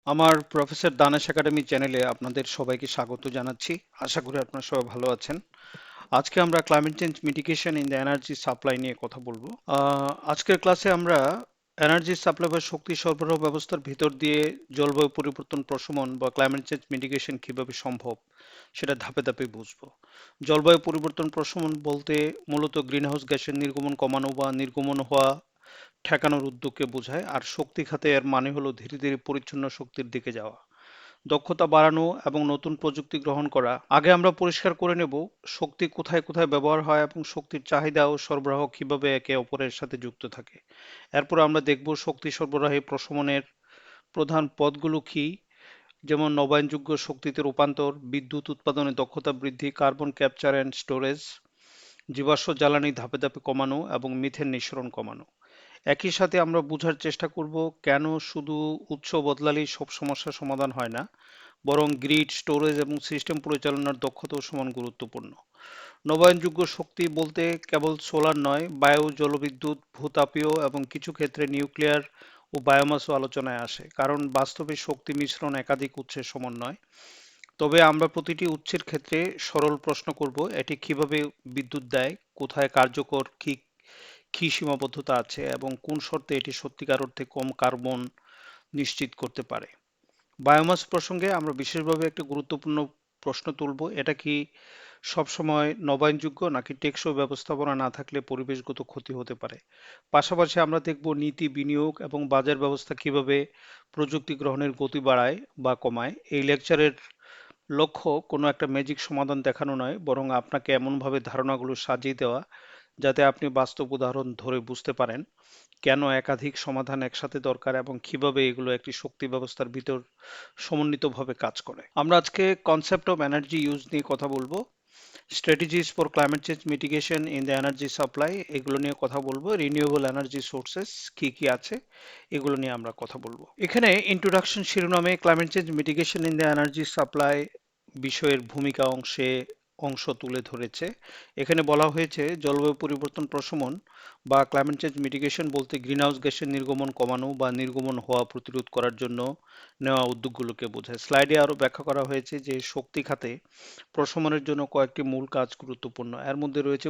আমার professor Danesh academy চ্যানেলে আপনাদের সবাইকে স্বাগত জানাচ্ছি। আশা করি আপনারা সবাই ভালো আছেন। আজকে আমরা climate change mitigation in the energy supply নিয়ে কথা বলবো। আজকের ক্লাসে আমরা এনার্জি সাপ্লাই বা শক্তি সরবরাহ ব্যবস্থার ভিতর দিয়ে জলবায়ু পরিবর্তন প্রশমন বা ক্লাইমেট চেঞ্জ মিটিগেশন কিভাবে সম্ভব সেটা ধাপে ধাপে বুঝবো। জলবায়ু পরিবর্তন প্রশমন বলতে মূলত গ্রিনহাউস গ্যাসের নির্গমন কমানো বা নির্গমন হওয়া ঠেকানোর উদ্যোগকে বোঝায়। আর শক্তি খাতে এর মানে হলো ধীরে ধীরে পরিচ্ছন্ন শক্তির দিকে যাওয়া, দক্ষতা বাড়ানো এবং নতুন প্রযুক্তি গ্রহণ করা। আগে আমরা পরিষ্কার করে নেব শক্তি কোথায় কোথায় ব্যবহার হয় এবং শক্তির চাহিদা ও সরবরাহ কিভাবে একে অপরের সাথে যুক্ত থাকে। এরপর আমরা দেখব শক্তি সরবরাহে প্রশমনের প্রধান পথগুলো কি, যেমন নবায়নযোগ্য শক্তিতে রূপান্তর, বিদ্যুৎ উৎপাদনে দক্ষতা বৃদ্ধি, কার্বন ক্যাপচার অ্যান্ড স্টোরেজ, জীবাশ্ম জ্বালানি ধাপে ধাপে কমানো এবং মিথেন নিঃসরণ কমানো। একই সাথে আমরা বোঝার চেষ্টা করব কেন শুধু উৎস বদলালেই সব সমস্যার সমাধান হয় না, বরং গ্রিড, স্টোরেজ এবং সিস্টেম পরিচালনার দক্ষতাও সমান গুরুত্বপূর্ণ। নবায়নযোগ্য শক্তি বলতে কেবল সোলার নয়, বায়ু, জলবিদ্যুৎ, ভূতাপীয় এবং কিছু ক্ষেত্রে নিউক্লিয়ার ও বায়োমাসও আলোচনায় আসে, কারণ বাস্তবে শক্তি মিশ্রণ একাধিক উৎসের সমন্বয়। তবে আমরা প্রতিটি উৎসের ক্ষেত্রে সরল প্রশ্ন করব, এটি কিভাবে বিদ্যুৎ দেয়, কোথায় কার্যকর, কি কি সীমাবদ্ধতা আছে এবং কোন শর্তে এটি সত্যিকার অর্থে কম কার্বন নিশ্চিত করতে পারে। বায়োমাস প্রসঙ্গে আমরা বিশেষভাবে একটা গুরুত্বপূর্ণ প্রশ্ন তুলব, এটা কি সবসময় নবায়নযোগ্য নাকি টেকসই ব্যবস্থাপনা না থাকলে পরিবেশগত ক্ষতি হতে পারে। পাশাপাশি আমরা দেখব নীতি, বিনিয়োগ এবং বাজার ব্যবস্থা কিভাবে প্রযুক্তি গ্রহণের গতি বাড়ায় বা কমায়। এই লেকচারের লক্ষ্য কোনো একটা ম্যাজিক সমাধান দেখানো নয়, বরং আপনাকে এমনভাবে ধারণাগুলো সাজিয়ে দেওয়া যাতে আপনি বাস্তব উদাহরণ ধরে বুঝতে পারেন কেন একাধিক সমাধান একসাথে দরকার এবং কিভাবে এগুলো একটি শক্তি ব্যবস্থার ভিতর সমন্বিতভাবে কাজ করে। আমরা আজকে কনসেপ্ট অফ এনার্জি ইউজ নিয়ে কথা বলবো, strategies for climate change mitigation in the energy supply এগুলো নিয়ে কথা বলবো, রিনিউয়েবল এনার্জি সোর্সেস কি কি আছে এগুলো নিয়ে আমরা কথা বলবো। এখানে ইন্ট্রোডাকশন শিরোনামে climate change mitigation in the energy supply বিষয়ের ভূমিকা অংশ তুলে ধরেছে। এখানে বলা হয়েছে জলবায়ু পরিবর্তন প্রশমন বা ক্লাইমেট চেঞ্জ মিটিগেশন বলতে গ্রিনহাউস গ্যাসের নির্গমন কমানো বা নির্গমন হওয়া প্রতিরোধ করার জন্য নেওয়া উদ্যোগগুলোকে বোঝায়। স্লাইডে আরো ব্যাখ্যা করা হয়েছে যে শক্তি খাতে প্রশমনের জন্য কয়েকটি মূল কাজ গুরুত্বপূর্ণ। এর মধ্যে রয়েছে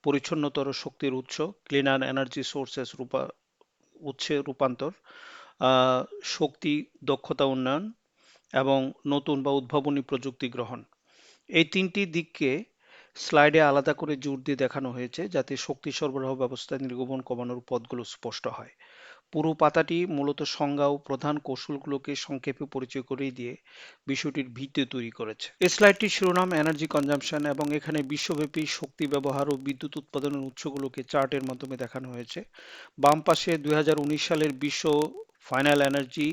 পরিচ্ছন্নতর শক্তির উৎস, ক্লিনার এনার্জি সোর্সেস উৎসে রূপান্তর, আহ, শক্তি দক্ষতা উন্নয়ন এবং নতুন বা উদ্ভাবনী প্রযুক্তি গ্রহণ। এই তিনটি দিককে স্লাইডে আলাদা করে জোর দিয়ে দেখানো হয়েছে যাতে শক্তি সরবরাহ ব্যবস্থায় নির্গমন কমানোর পথগুলো স্পষ্ট হয়। পুরো পাতাটি মূলত সংজ্ঞা ও প্রধান কৌশলগুলোকে সংক্ষেপে পরিচয় করিয়ে দিয়ে বিষয়টির ভিত্তি তৈরি করেছে। এই স্লাইডটির শিরোনাম এনার্জি কনজাম্পশন এবং এখানে বিশ্বব্যাপী শক্তি ব্যবহার ও বিদ্যুৎ উৎপাদনের উৎসগুলোকে চার্টের মাধ্যমে দেখানো হয়েছে। বাম পাশে 2019 সালের বিশ্ব ফাইনাল এনার্জি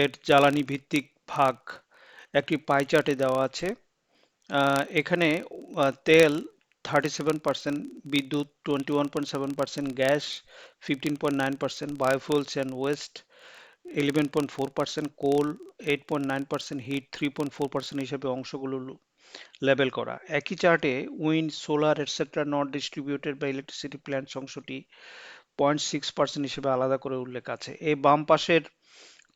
এর জ্বালানি ভিত্তিক ভাগ একটি পাই চার্টে দেওয়া আছে। এখানে তেল 37%, বিদ্যুৎ 21.7%, gas 15.9%, biofuels and waste 11.4%, coal 8.9%, heat 3.4% হিসেবে অংশগুলো লেবেল করা। একই চার্টে wind, solar etcetera not distributed বা ইলেকট্রিসিটি প্ল্যান্টস অংশটি 0.6% হিসেবে আলাদা করে উল্লেখ আছে। এই বাম পাশের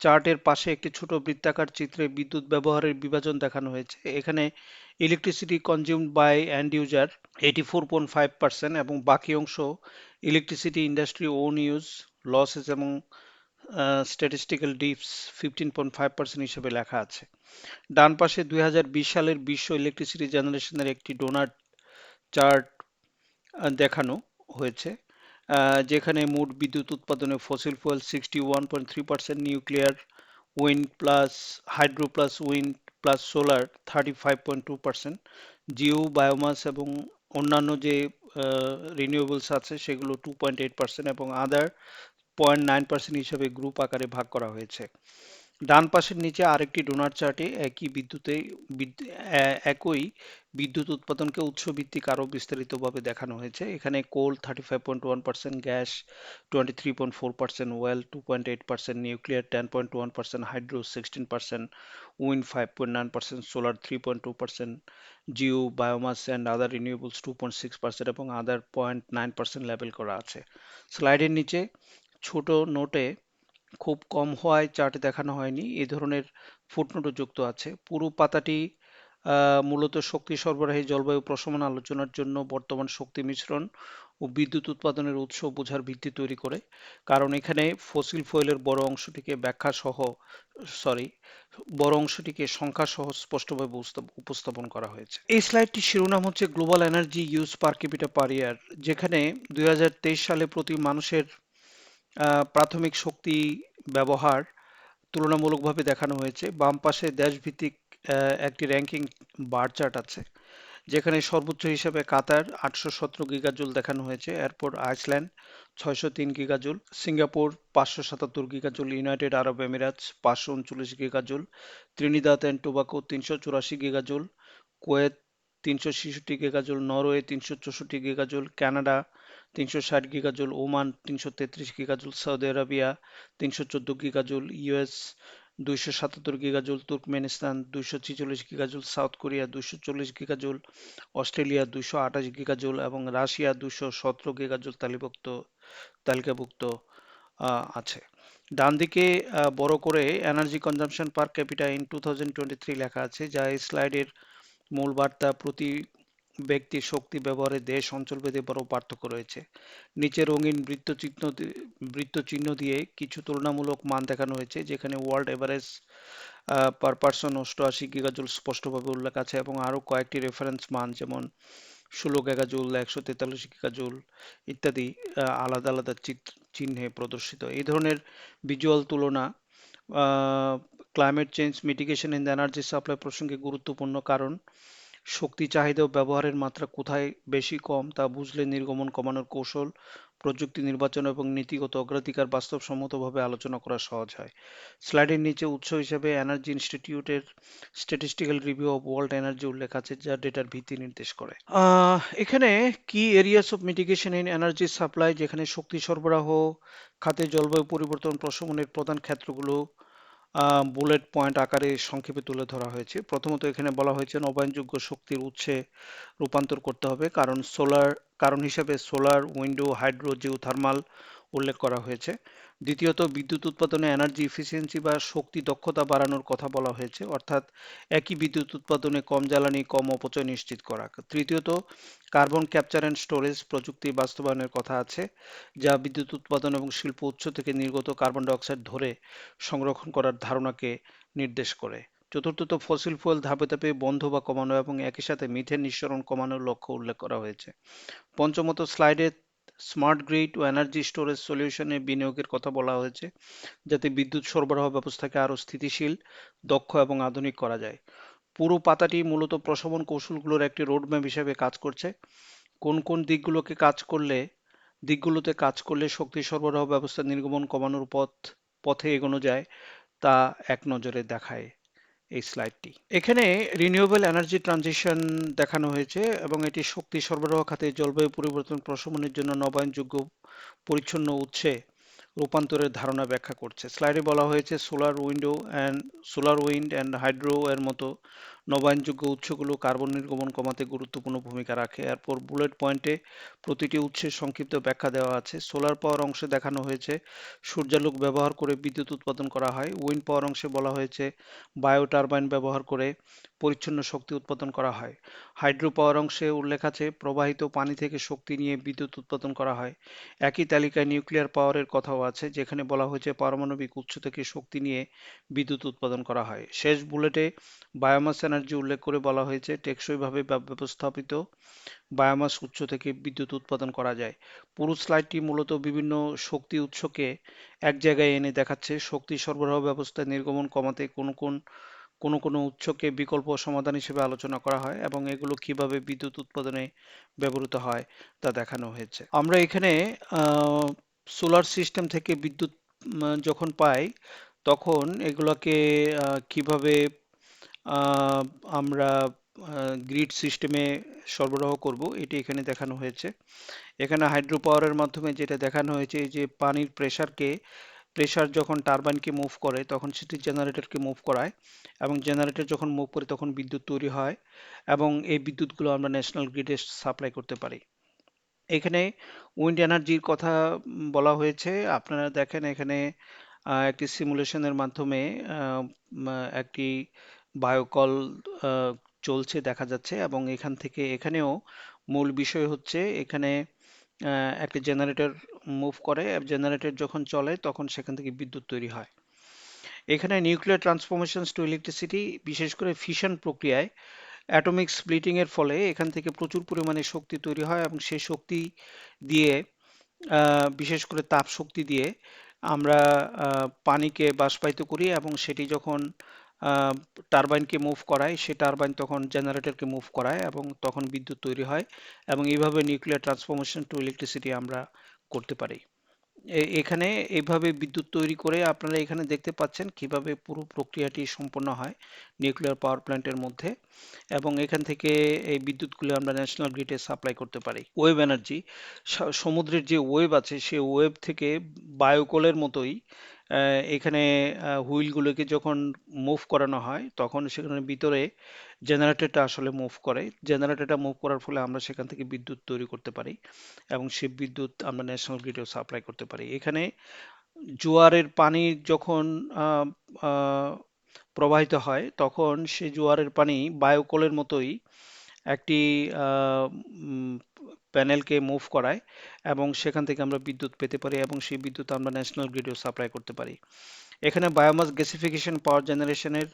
চার্টের পাশে একটি ছোট বৃত্তাকার চিত্রে বিদ্যুৎ ব্যবহারের বিভাজন দেখানো হয়েছে। এখানে electricity consumed by end user 84.5% এবং বাকি অংশ electricity industry own use, losses এবং স্ট্যাটিস্টিক্যাল ডিপস 15.5% হিসেবে লেখা আছে। ডান পাশে 2020 সালের বিশ্ব ইলেকট্রিসিটি জেনারেশনের একটি ডোনাট চার্ট দেখানো হয়েছে, যেখানে মোট বিদ্যুৎ উৎপাদনে fossil fuel 61.3%, nuclear, wind plus hydro plus wind plus solar 35.2%, Jio, biomass এবং অন্যান্য যে রিনিউয়েবলস আছে সেগুলো 2.8% এবং আদার 0.9% হিসেবে গ্রুপ আকারে ভাগ করা হয়েছে। ডান পাশের নিচে আরেকটি ডোনার চার্টে একই বিদ্যুৎ উৎপাদনকে উৎসভিত্তিক আরো বিস্তারিতভাবে দেখানো হয়েছে। এখানে coal 35.1%, gas 23.4%, oil 2.8%, nuclear 10.1%, hydro 16%, wind 5.9%, solar 3.2%, geo, biomass and other renewables 2.6% এবং আদার 0.9% লেবেল করা আছে। স্লাইডের নিচে ছোট নোটে খুব কম হওয়ায় চার্টে দেখানো হয়নি। এই ধরনের ফুটনোটও যুক্ত আছে। পুরো পাতাটি মূলত শক্তি সরবরাহে জলবায়ু প্রশমন আলোচনার জন্য বর্তমান শক্তি মিশ্রণ ও বিদ্যুৎ উৎপাদনের উৎস বোঝার ভিত্তি তৈরি করে। কারণ এখানে ফসিল ফুয়েলের সরি বড় অংশটিকে সংখ্যা সহ স্পষ্টভাবে উপস্থাপন করা হয়েছে। এই স্লাইডটির শিরোনাম হচ্ছে global energy use per capita per year, যেখানে 2023 সালে প্রতি মানুষের প্রাথমিক শক্তি ব্যবহার তুলনামূলকভাবে দেখানো হয়েছে। বাম পাশে দেশভিত্তিক একটি র্যাঙ্কিং বার চার্ট আছে, যেখানে সর্বোচ্চ হিসেবে কাতার 817 গিগাজুল দেখানো হয়েছে, এরপর Iceland 603 gigajoule, Singapore 577 gigajoule, United Arab Emirates 539 gigajoule, Trinidad and Tobago 384 gigajoule, Kuwait 366 gigajoule, Norway 364 gigajoule, Canada 360 gigajoule, Oman 333 gigajoule, Saudi Arabia 314 gigajoule, US 277 gigajoule, Turkmenistan 246 gigajoule, South Korea 240 gigajoule, Australia 228 gigajoule এবং Russia 217 গিগাজুল তালিকাভুক্ত আছে। ডান দিকে বড় করে energy consumption per capital in 2023 লেখা আছে, যা এই স্লাইডের মূল বার্তা। প্রতি ব্যক্তির শক্তি ব্যবহারে দেশ অঞ্চলভেদে বড় পার্থক্য রয়েছে। নিচে রঙিন বৃত্ত চিহ্ন দিয়ে কিছু তুলনামূলক মান দেখানো হয়েছে, যেখানে ওয়ার্ল্ড এভারেজ পার পার্সন 88 গিগাজুল স্পষ্টভাবে উল্লেখ আছে এবং আরো কয়েকটি রেফারেন্স মান যেমন 16 গিগাজুল, 143 গিগাজুল ইত্যাদি আলাদা আলাদা চিহ্নে প্রদর্শিত। এই ধরনের ভিজুয়াল তুলনা climate change mitigation in the energy supply প্রসঙ্গে গুরুত্বপূর্ণ, কারণ শক্তি চাহিদা ও ব্যবহারের মাত্রা কোথায় বেশি কম তা বুঝলে নির্গমন কমানোর কৌশল, প্রযুক্তি নির্বাচন এবং নীতিগত অগ্রাধিকার বাস্তবসম্মতভাবে আলোচনা করা সহজ হয়। স্লাইডের নিচে উৎস হিসেবে এনার্জি ইনস্টিটিউটের statistical review of world energy উল্লেখ আছে, যা ডেটার ভিত্তি নির্দেশ করে। এখানে কি areas of mitigation in energy supply, যেখানে শক্তি সরবরাহ খাতে জলবায়ু পরিবর্তন প্রশমনের প্রধান ক্ষেত্রগুলো বুলেট পয়েন্ট আকারে সংক্ষেপে তুলে ধরা হয়েছে। প্রথমত এখানে বলা হয়েছে নবায়নযোগ্য শক্তির উৎসে রূপান্তর করতে হবে, কারণ হিসেবে সোলার, উইন্ডো, হাইড্রো, জিওথার্মাল উল্লেখ করা হয়েছে। দ্বিতীয়ত বিদ্যুৎ উৎপাদনে এনার্জি ইফিসিয়েন্সি বা শক্তি দক্ষতা বাড়ানোর কথা বলা হয়েছে, অর্থাৎ একই বিদ্যুৎ উৎপাদনে কম জ্বালানি, কম অপচয় নিশ্চিত করা। তৃতীয়ত কার্বন ক্যাপচার অ্যান্ড স্টোরেজ প্রযুক্তি বাস্তবায়নের কথা আছে, যা বিদ্যুৎ উৎপাদন এবং শিল্প উৎস থেকে নির্গত কার্বন ডাই অক্সাইড ধরে সংরক্ষণ করার ধারণাকে নির্দেশ করে। চতুর্থত ফসিল ফুয়েল ধাপে ধাপে বন্ধ বা কমানো এবং একই সাথে মিথেন নিঃসরণ কমানোর লক্ষ্য উল্লেখ করা হয়েছে। পঞ্চমত স্লাইডে স্মার্ট গ্রিড ও এনার্জি স্টোরেজ সলিউশনে বিনিয়োগের কথা বলা হয়েছে, যাতে বিদ্যুৎ সরবরাহ ব্যবস্থাকে আরো স্থিতিশীল, দক্ষ এবং আধুনিক করা যায়। পুরো পাতাটি মূলত প্রশমন কৌশলগুলোর একটি রোডম্যাপ হিসেবে কাজ করছে। কোন কোন দিকগুলোতে কাজ করলে শক্তি সরবরাহ ব্যবস্থার নির্গমন কমানোর পথে এগোনো যায় তা এক নজরে দেখায় এই স্লাইডটি। এখানে রিনিউয়েবল এনার্জি ট্রানজিশন দেখানো হয়েছে এবং এটি শক্তি সরবরাহ খাতে জলবায়ু পরিবর্তন প্রশমনের জন্য নবায়নযোগ্য পরিচ্ছন্ন উৎসে রূপান্তরের ধারণা ব্যাখ্যা করছে। স্লাইডে বলা হয়েছে সোলার উইন্ড অ্যান্ড হাইড্রো এর মতো নবায়নযোগ্য উৎসগুলো কার্বন নির্গমন কমাতে গুরুত্বপূর্ণ ভূমিকা রাখে। এরপর বুলেট পয়েন্টে প্রতিটি উৎসের সংক্ষিপ্ত ব্যাখ্যা দেওয়া আছে। সোলার পাওয়ার অংশে দেখানো হয়েছে সূর্যালোক ব্যবহার করে বিদ্যুৎ উৎপাদন করা হয়। উইন্ড পাওয়ার অংশে বলা হয়েছে বায়ো টারবাইন ব্যবহার করে পরিচ্ছন্ন শক্তি উৎপাদন করা হয়। হাইড্রো পাওয়ার অংশে উল্লেখ আছে প্রবাহিত পানি থেকে শক্তি নিয়ে বিদ্যুৎ উৎপাদন করা হয়। একই তালিকায় নিউক্লিয়ার পাওয়ারের কথাও আছে, যেখানে বলা হয়েছে পারমাণবিক উৎস থেকে শক্তি নিয়ে বিদ্যুৎ উৎপাদন করা হয়। শেষ বুলেটে বায়োমাস এনার্জি উল্লেখ করে বলা হয়েছে টেকসইভাবে ব্যবস্থাপিত বায়োমাস উৎস থেকে বিদ্যুৎ উৎপাদন করা যায়। পুরো স্লাইডটি মূলত বিভিন্ন শক্তি উৎসকে এক জায়গায় এনে দেখাচ্ছে। শক্তি সরবরাহ ব্যবস্থায় নির্গমন কমাতে কোনো উৎসকে বিকল্প সমাধান হিসেবে আলোচনা করা হয় এবং এগুলো কিভাবে বিদ্যুৎ উৎপাদনে ব্যবহৃত হয় তা দেখানো হয়েছে। আমরা এখানে সোলার সিস্টেম থেকে বিদ্যুৎ যখন পাই, তখন এগুলোকে কিভাবে আহ, আমরা গ্রিড সিস্টেমে সরবরাহ করব এটি এখানে দেখানো হয়েছে। এখানে হাইড্রো পাওয়ারের মাধ্যমে যেটা দেখানো হয়েছে যে পানির প্রেসার যখন টারবাইনকে মুভ করে তখন সেটি জেনারেটরকে মুভ করায় এবং জেনারেটর যখন মুভ করে তখন বিদ্যুৎ তৈরি হয় এবং এই বিদ্যুৎগুলো আমরা ন্যাশনাল গ্রিডে সাপ্লাই করতে পারি। এখানে উইন্ড এনার্জির কথা বলা হয়েছে। আপনারা দেখেন এখানে একটি সিমুলেশনের মাধ্যমে একটি বায়োকল আহ, চলছে দেখা যাচ্ছে, এবং এখান থেকে এখানেও মূল বিষয় হচ্ছে এখানে একটি জেনারেটর মুভ করে, জেনারেটর যখন চলে তখন সেখান থেকে বিদ্যুৎ তৈরি হয়। এখানে নিউক্লিয়ার ট্রান্সফরমেশনস টু ইলেকট্রিসিটি, বিশেষ করে ফিশন প্রক্রিয়ায় অ্যাটমিক স্প্লিটিং এর ফলে এখান থেকে প্রচুর পরিমাণে শক্তি তৈরি হয়, এবং সেই শক্তি দিয়ে বিশেষ করে তাপ শক্তি দিয়ে আমরা পানিকে বাষ্পায়িত করি, এবং সেটি যখন টারবাইনকে মুভ করায়, সে টারবাইন তখন জেনারেটরকে মুভ করায় এবং তখন বিদ্যুৎ তৈরি হয়, এবং এইভাবে নিউক্লিয়ার ট্রান্সফরমেশন টু ইলেকট্রিসিটি আমরা করতে পারি। এখানে এইভাবে বিদ্যুৎ তৈরি করে আপনারা এখানে দেখতে পাচ্ছেন কিভাবে পুরো প্রক্রিয়াটি সম্পন্ন হয় নিউক্লিয়ার পাওয়ার প্ল্যান্টের মধ্যে, এবং এখান থেকে এই বিদ্যুৎগুলো আমরা ন্যাশনাল গ্রিডে সাপ্লাই করতে পারি। ওয়েভ এনার্জি, সমুদ্রের যে ওয়েভ আছে সেই ওয়েভ থেকে বায়োকোলের মতোই এখানে হুইলগুলোকে যখন মুভ করানো হয় তখন সেখানে ভিতরে জেনারেটরটা আসলে মুভ করে। জেনারেটরটা মুভ করার ফলে আমরা সেখান থেকে বিদ্যুৎ তৈরি করতে পারি, এবং সেই বিদ্যুৎ আমরা ন্যাশনাল গ্রিডেও সাপ্লাই করতে পারি। এখানে জোয়ারের পানি যখন আহ, আহ, প্রবাহিত হয় তখন সেই জোয়ারের পানি বায়োকোলের মতোই একটি প্যানেলকে মুভ করায়, এবং সেখান থেকে আমরা বিদ্যুৎ পেতে পারি, এবং সেই বিদ্যুৎ আমরা ন্যাশনাল গ্রিডেও সাপ্লাই করতে পারি। এখানে বায়োমাস গ্যাসিফিকেশন পাওয়ার জেনারেশনের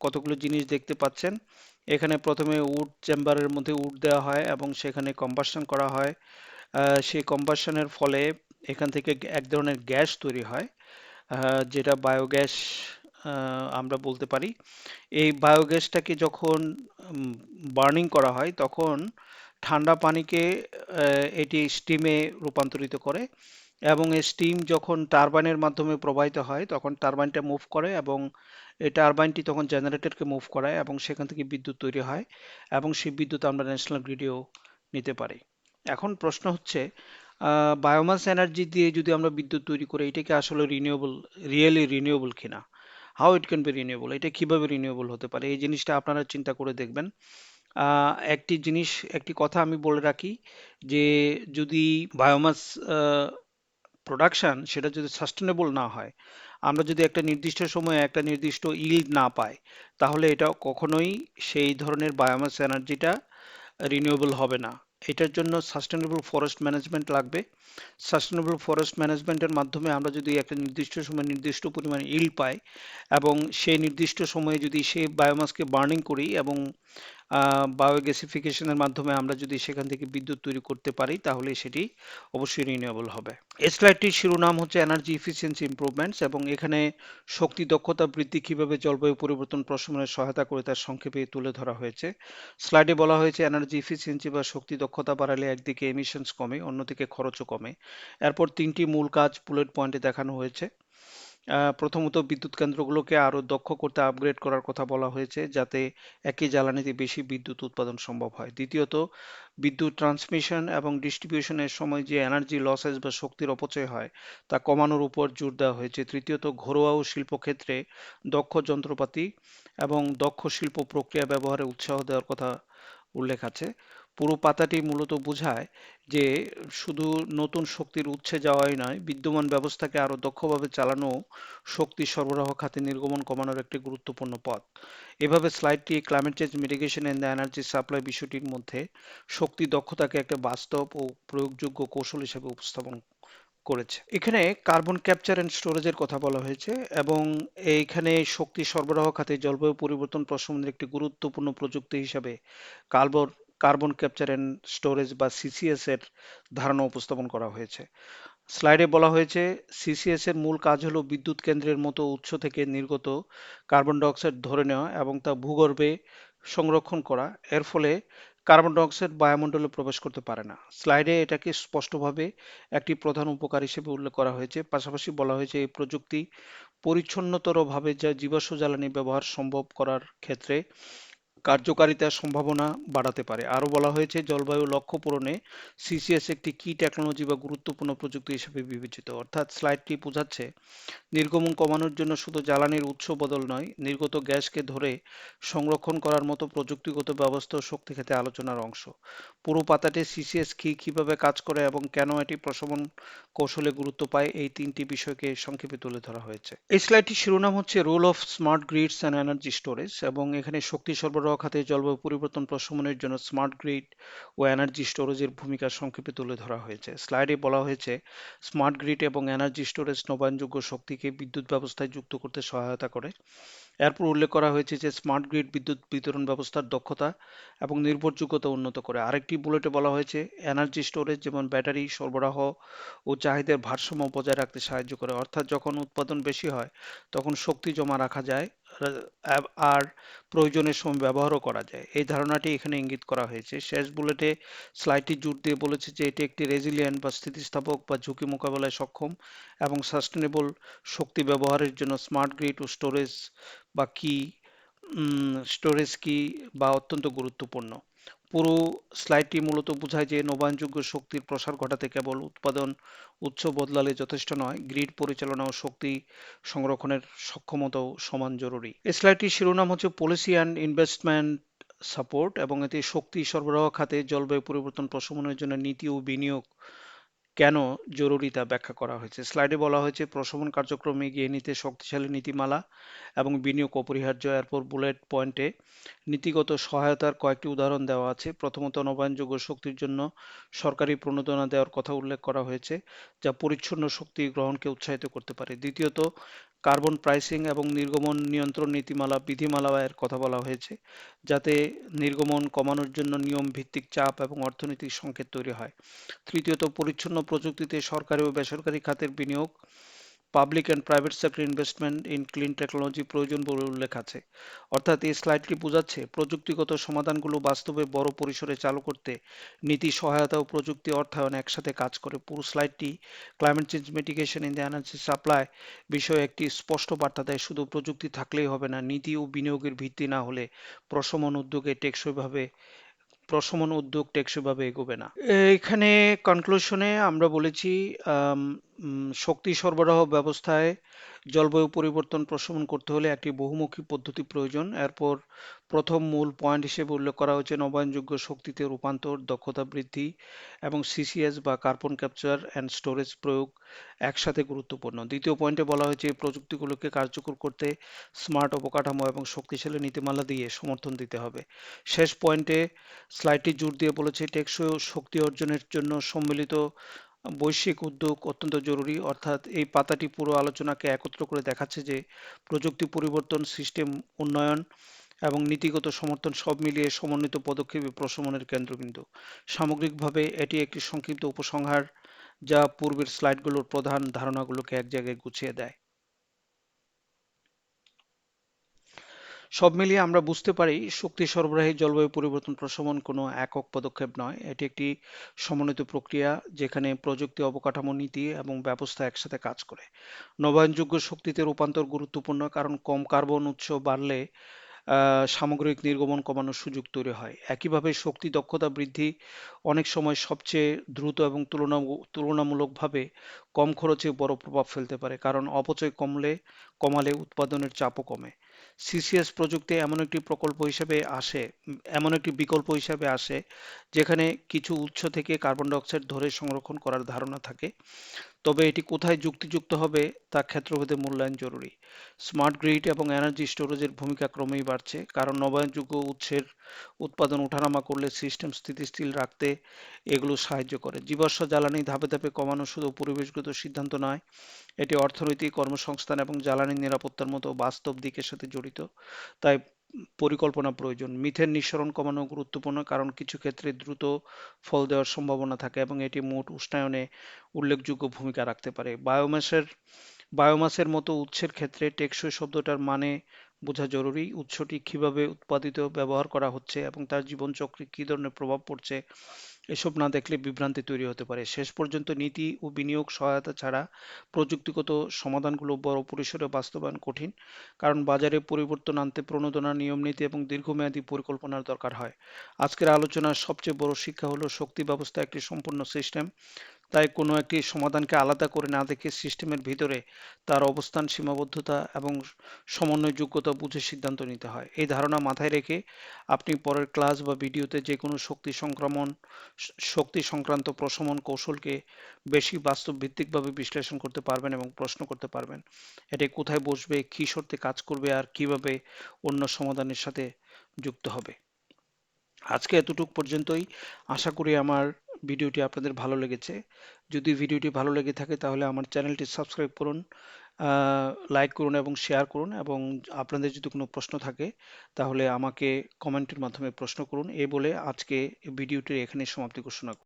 কতগুলো জিনিস দেখতে পাচ্ছেন। এখানে প্রথমে উড চেম্বারের মধ্যে উড দেওয়া হয় এবং সেখানে কম্বাসন করা হয়। সেই কম্বাসনের ফলে এখান থেকে এক ধরনের গ্যাস তৈরি হয়, যেটা বায়োগ্যাস আমরা বলতে পারি। এই বায়োগ্যাসটাকে যখন বার্নিং করা হয় তখন ঠান্ডা পানিকে এটি স্টিমে রূপান্তরিত করে, এবং এই স্টিম যখন টারবাইনের মাধ্যমে প্রবাহিত হয় তখন টারবাইনটা মুভ করে, এবং এই টারবাইনটি তখন জেনারেটরকে মুভ করায় এবং সেখান থেকে বিদ্যুৎ তৈরি হয়, এবং সেই বিদ্যুৎ আমরা ন্যাশনাল গ্রিডেও নিতে পারি। এখন প্রশ্ন হচ্ছে, বায়োমাস এনার্জি দিয়ে যদি আমরা বিদ্যুৎ তৈরি করি, এটা কি আসলে রিনিউয়েবল, রিয়েলি রিনিউয়েবল কিনা? How it can be renewable, এটা কিভাবে রিনিউয়েবল হতে পারে, এই জিনিসটা আপনারা চিন্তা করে দেখবেন। একটি জিনিস, একটি কথা আমি বলে রাখি, যে যদি বায়োমাস প্রোডাকশন সেটা যদি সাস্টেনেবল না হয়, আমরা যদি একটা নির্দিষ্ট সময়ে একটা নির্দিষ্ট ইল্ড না পাই, তাহলে এটা কখনোই সেই ধরনের বায়োমাস এনার্জিটা রিনিউয়েবল হবে না। এটার জন্য সাস্টেনেবল ফরেস্ট ম্যানেজমেন্ট লাগবে। সাস্টেনেবল ফরেস্ট ম্যানেজমেন্টের মাধ্যমে আমরা যদি একটা নির্দিষ্ট সময় নির্দিষ্ট পরিমাণে ইল্ড পাই, এবং সেই নির্দিষ্ট সময়ে যদি সেই বায়োমাসকে বার্নিং করি, এবং বায়োগ্যাসিফিকেশনের মাধ্যমে আমরা যদি সেখান থেকে বিদ্যুৎ তৈরি করতে পারি, তাহলে সেটি অবশ্যই রিনিউয়েবল হবে। এই স্লাইডটির শিরোনাম হচ্ছে এনার্জি ইফিসিয়েন্সি ইমপ্রুভমেন্টস, এবং এখানে শক্তি দক্ষতা বৃদ্ধি কিভাবে জলবায়ু পরিবর্তন প্রশমনে সহায়তা করে তার সংক্ষেপে তুলে ধরা হয়েছে। স্লাইডে বলা হয়েছে এনার্জি ইফিসিয়েন্সি বা শক্তি দক্ষতা বাড়ালে একদিকে এমিশনস কমে, অন্যদিকে খরচও কমে। এরপর তিনটি মূল কাজ বুলেট পয়েন্টে দেখানো হয়েছে। প্রথমত বিদ্যুৎ কেন্দ্রগুলোকে আরো দক্ষ করতে আপগ্রেড করার কথা বলা হয়েছে, যাতে একই জ্বালানিতে বেশি বিদ্যুৎ উৎপাদন সম্ভব হয়। দ্বিতীয়ত বিদ্যুৎ ট্রান্সমিশন এবং ডিস্ট্রিবিউশনের সময় যে এনার্জি লসেস বা শক্তির অপচয় হয় তা কমানোর উপর জোর দেওয়া হয়েছে। তৃতীয়ত ঘরোয়া ও শিল্পক্ষেত্রে দক্ষ যন্ত্রপাতি এবং দক্ষ শিল্প প্রক্রিয়া ব্যবহারে উৎসাহ দেওয়ার কথা উল্লেখ আছে। পুরো পাতাটি মূলত বোঝায় যে শুধু নতুন শক্তির উৎসে যাওয়াই নয়, বিদ্যমান ব্যবস্থাকে আরো দক্ষভাবে চালানো শক্তি সরবরাহ খাতে নির্গমন কমানোর একটি গুরুত্বপূর্ণ পথ। এভাবে স্লাইডটি climate change mitigation and the energy supply বিষয়টির মধ্যে শক্তি দক্ষতাকে একটা বাস্তব ও প্রয়োগযোগ্য কৌশল হিসেবে উপস্থাপন করেছে। এখানে কার্বন ক্যাপচার এন্ড স্টোরেজের কথা বলা হয়েছে, এবং এইখানে শক্তি সরবরাহ খাতে জলবায়ু পরিবর্তন প্রশমনের একটি গুরুত্বপূর্ণ প্রযুক্তি হিসাবে carbon carbon capture and storage বা সিসিএস এর ধারণা উপস্থাপন করা হয়েছে। স্লাইডে বলা হয়েছে সিসিএস এর মূল কাজ হলো বিদ্যুৎ কেন্দ্রের মতো উৎস থেকে নির্গত কার্বন ডাই অক্সাইড ধরে নেওয়া এবং তা ভূগর্ভে সংরক্ষণ করা। এর ফলে কার্বন ডাই অক্সাইড বায়ুমণ্ডলে প্রবেশ করতে পারে না। স্লাইডে এটাকে স্পষ্টভাবে একটি প্রধান উপকার হিসেবে উল্লেখ করা হয়েছে। পাশাপাশি বলা হয়েছে এই প্রযুক্তি পরিচ্ছন্নতর ভাবে যা জীবাশ্ম জ্বালানি ব্যবহার সম্ভব করার ক্ষেত্রে কার্যকারিতার সম্ভাবনা বাড়াতে পারে। আরো বলা হয়েছে জলবায়ু লক্ষ্য পূরণে সিসিএস একটি কি টেকনোলজি বা গুরুত্বপূর্ণ প্রযুক্তি হিসেবে বিবেচিত। অর্থাৎ স্লাইডটি বোঝাচ্ছে নির্গমন কমানোর জন্য শুধু জ্বালানির উৎস বদল নয়, নির্গত গ্যাসকে ধরে সংরক্ষণ করার মতো প্রযুক্তিগত ব্যবস্থা ও শক্তি খাতে আলোচনার অংশ। পুরো পাতাতে সিসিএস কি, কিভাবে কাজ করে এবং কেন এটি প্রশমন কৌশলে গুরুত্ব পায়, এই তিনটি বিষয়কে সংক্ষেপে তুলে ধরা হয়েছে। এই স্লাইডটির শিরোনাম হচ্ছে role of smart grids and energy storage, এবং এখানে শক্তি সরবরাহ খাতে জলবায়ু পরিবর্তন প্রশমনের জন্য স্মার্ট গ্রিড ও এনার্জি স্টোরেজের ভূমিকা সংক্ষেপে তুলে ধরা হয়েছে। স্লাইডে বলা হয়েছে স্মার্ট গ্রিড এবং এনার্জি স্টোরেজ নবায়নযোগ্য শক্তিকে বিদ্যুৎ ব্যবস্থায় যুক্ত করতে সহায়তা করে। এরপর উল্লেখ করা হয়েছে যে স্মার্ট গ্রিড বিদ্যুৎ বিতরণ ব্যবস্থার দক্ষতা এবং নির্ভরযোগ্যতা উন্নত করে। আরেকটি বুলেটে বলা হয়েছে এনার্জি স্টোরেজ যেমন ব্যাটারি সরবরাহ ও চাহিদার ভারসাম্য বজায় রাখতে সাহায্য করে। অর্থাৎ যখন উৎপাদন বেশি হয় তখন শক্তি জমা রাখা যায় আর প্রয়োজনের সময় ব্যবহারও করা যায়। এই ধারণাটি এখানে ইঙ্গিত করা হয়েছে। শেষ বুলেটে স্লাইডটি জোর দিয়ে বলেছে যে এটি একটি রেজিলিয়েন্ট বা স্থিতিস্থাপক বা ঝুঁকি মোকাবেলায় সক্ষম এবং সাস্টেনেবল শক্তি ব্যবহারের জন্য স্মার্ট গ্রিড ও স্টোরেজ বা কি স্টোরেজ কি বা অত্যন্ত গুরুত্বপূর্ণ। পুরো স্লাইডটি মূলত বোঝায় যে নবায়নযোগ্য শক্তির প্রসার ঘটাতে কেবল উৎপাদন উৎস বদলালে যথেষ্ট নয়, গ্রিড পরিচালনা ও শক্তি সংরক্ষণের সক্ষমতাও সমান জরুরি। এই স্লাইডটির শিরোনাম হচ্ছে পলিসি অ্যান্ড ইনভেস্টমেন্ট সাপোর্ট, এবং এতে শক্তি সরবরাহ খাতে জলবায়ু পরিবর্তন প্রশমনের জন্য নীতি ও বিনিয়োগ কেন জরুরি তা ব্যাখ্যা করা হয়েছে। স্লাইডে বলা হয়েছে প্রশমন কার্যক্রমে এগিয়ে নিতে শক্তিশালী নীতিমালা এবং বিনিয়োগ অপরিহার্য। এরপর বুলেট পয়েন্টে নীতিগত সহায়তার কয়েকটি উদাহরণ দেওয়া আছে। প্রথমত নবায়নযোগ্য শক্তির জন্য সরকারি প্রণোদনা দেওয়ার কথা উল্লেখ করা হয়েছে, যা পরিচ্ছন্ন শক্তি গ্রহণকে উৎসাহিত করতে পারে। দ্বিতীয়ত কার্বন প্রাইসিং এবং নির্গমন নিয়ন্ত্রণ নীতিমালা বিধিমালা এর কথা বলা হয়েছে, যাতে নির্গমন কমানোর জন্য নিয়ম ভিত্তিক চাপ এবং অর্থনৈতিক সংকেত তৈরি হয়। তৃতীয়ত পরিচ্ছন্ন প্রযুক্তিতে সরকারি ও বেসরকারি খাতের বিনিয়োগ, public and private sector investment in clean technology প্রয়োজন বলে উল্লেখ আছে। অর্থাৎ এই স্লাইডটি বোঝাচ্ছে প্রযুক্তিগত সমাধানগুলো বাস্তবে বড় পরিসরে চালু করতে নীতি সহায়তা ও প্রযুক্তি অর্থায়ন একসাথে কাজ করে। পুরো স্লাইডটি climate change mitigation in the energy supply বিষয়ে একটি স্পষ্ট বার্তা দেয়। শুধু প্রযুক্তি থাকলেই হবে না, নীতি ও বিনিয়োগের ভিত্তি না হলে প্রশমন উদ্যোগে টেকসইভাবে প্রশমন উদ্যোগ টেকসইভাবে এগোবে না। এখানে কনক্লুশনে আমরা বলেছি শক্তি সরবরাহ ব্যবস্থায় জলবায়ু পরিবর্তন প্রশমন করতে হলে একটি বহুমুখী পদ্ধতি প্রয়োজন। এরপর প্রথম মূল পয়েন্ট হিসেবে উল্লেখ করা হয়েছে নবায়নযোগ্য শক্তিতে রূপান্তর, দক্ষতা বৃদ্ধি এবং সিসিএস বা কার্বন ক্যাপচার অ্যান্ড স্টোরেজ প্রয়োগ একসাথে গুরুত্বপূর্ণ। দ্বিতীয় পয়েন্টে বলা হয়েছে এই প্রযুক্তিগুলোকে কার্যকর করতে স্মার্ট অবকাঠামো এবং শক্তিশালী নীতিমালা দিয়ে সমর্থন দিতে হবে। শেষ পয়েন্টে স্লাইডটি জোর দিয়ে বলেছে টেকসই শক্তি অর্জনের জন্য সম্মিলিত বৈশ্বিক উদ্যোগ অত্যন্ত জরুরি। অর্থাৎ এই পাতাটি পুরো আলোচনাকে একত্র করে দেখাচ্ছে যে প্রযুক্তি পরিবর্তন, সিস্টেম উন্নয়ন এবং নীতিগত সমর্থন সব মিলিয়ে সমন্বিত পদক্ষেপে প্রশমনের কেন্দ্রবিন্দু। সামগ্রিকভাবে এটি একটি সংক্ষিপ্ত উপসংহার যা পূর্বের স্লাইডগুলোর প্রধান ধারণাগুলোকে এক জায়গায় গুছিয়ে দেয়। সব মিলিয়ে আমরা বুঝতে পারি শক্তি সরবরাহে জলবায়ু পরিবর্তন প্রশমন কোনো একক পদক্ষেপ নয়, এটি একটি সমন্বিত প্রক্রিয়া যেখানে প্রযুক্তি, অবকাঠামো, নীতি এবং ব্যবস্থা একসাথে কাজ করে। নবায়নযোগ্য শক্তিতে রূপান্তর গুরুত্বপূর্ণ কারণ কম কার্বন উৎস বাড়লে সামগ্রিক নির্গমন কমানোর সুযোগ তৈরি হয়। একইভাবে শক্তি দক্ষতা বৃদ্ধি অনেক সময় সবচেয়ে দ্রুত এবং তুলনামূলকভাবে কম খরচে বড় প্রভাব ফেলতে পারে, কারণ অপচয় কমালে উৎপাদনের চাপও কমে। সিসিএস প্রযুক্তি এমন একটি বিকল্প হিসাবে আসে যেখানে কিছু উৎস থেকে কার্বন ডাই অক্সাইড ধরে সংরক্ষণ করার ধারণা থাকে। তবে এটি কোথায় যুক্তিযুক্ত হবে তা ক্ষেত্রভেদে মূল্যায়ন জরুরি। স্মার্ট গ্রিড এবং এনার্জি স্টোরেজের ভূমিকা ক্রমেই বাড়ছে, কারণ নবায়নযোগ্য উৎসের উৎপাদন ওঠানামা করলে সিস্টেম স্থিতিশীল রাখতে এগুলো সাহায্য করে। জীবাশ্ম জ্বালানি ধাপে ধাপে কমানো শুধু পরিবেশগত সিদ্ধান্ত নয়, এটি অর্থনৈতিক, কর্মসংস্থান এবং জ্বালানি নিরাপত্তার মতো বাস্তব দিকের সাথে জড়িত। তাই পরিকল্পনা প্রয়োজন। মিথেন নিঃসরণ কমানো গুরুত্বপূর্ণ কারণ কিছু ক্ষেত্রে দ্রুত ফল দেওয়ার সম্ভাবনা থাকে এবং এটি মোট উষ্ণায়নে উল্লেখযোগ্য ভূমিকা রাখতে পারে। বায়োমাসের মতো উৎসের ক্ষেত্রে টেকসই শব্দটার মানে বোঝা জরুরি। উৎসটি কিভাবে উৎপাদিত, ব্যবহার করা হচ্ছে এবং তার জীবনচক্রে কী ধরনের প্রভাব পড়ছে এসব না দেখলে বিভ্রান্তি তৈরি হতে পারে। শেষ পর্যন্ত নীতি ও বিনিয়োগ সহায়তা ছাড়া প্রযুক্তিগত সমাধানগুলো বড় পরিসরে বাস্তবায়ন কঠিন, কারণ বাজারে পরিবর্তন আনতে প্রণোদনা, নিয়ম নীতি এবং দীর্ঘমেয়াদী পরিকল্পনার দরকার হয়। আজকের আলোচনার সবচেয়ে বড় শিক্ষা হলো শক্তি ব্যবস্থা একটি সম্পূর্ণ সিস্টেম। তাই কোনো একটি সমাধানকে আলাদা করে না দেখে সিস্টেমের ভিতরে তার অবস্থান, সীমাবদ্ধতা এবং সমন্বয় যোগ্যতা বুঝে সিদ্ধান্ত নিতে হয়। এই ধারণা মাথায় রেখে আপনি পরের ক্লাস বা ভিডিওতে যে কোনো শক্তি সংক্রান্ত প্রশমন কৌশলকে বেশি বাস্তব ভিত্তিকভাবে বিশ্লেষণ করতে পারবেন এবং প্রশ্ন করতে পারবেন। এটি কোথায় বসবে, কী শর্তে কাজ করবে আর কিভাবে অন্য সমাধানের সাথে যুক্ত হবে। আজকে এতটুকু পর্যন্তই। আশা করি আমার ভিডিওটি আপনাদের ভালো লেগেছে। যদি ভিডিওটি ভালো লেগে থাকে তাহলে আমার চ্যানেলটি সাবস্ক্রাইব করুন, লাইক করুন এবং শেয়ার করুন, এবং আপনাদের যদি কোনো প্রশ্ন থাকে তাহলে আমাকে কমেন্টের মাধ্যমে প্রশ্ন করুন। এই বলে আজকে ভিডিওটির এখানে সমাপ্তি ঘোষণা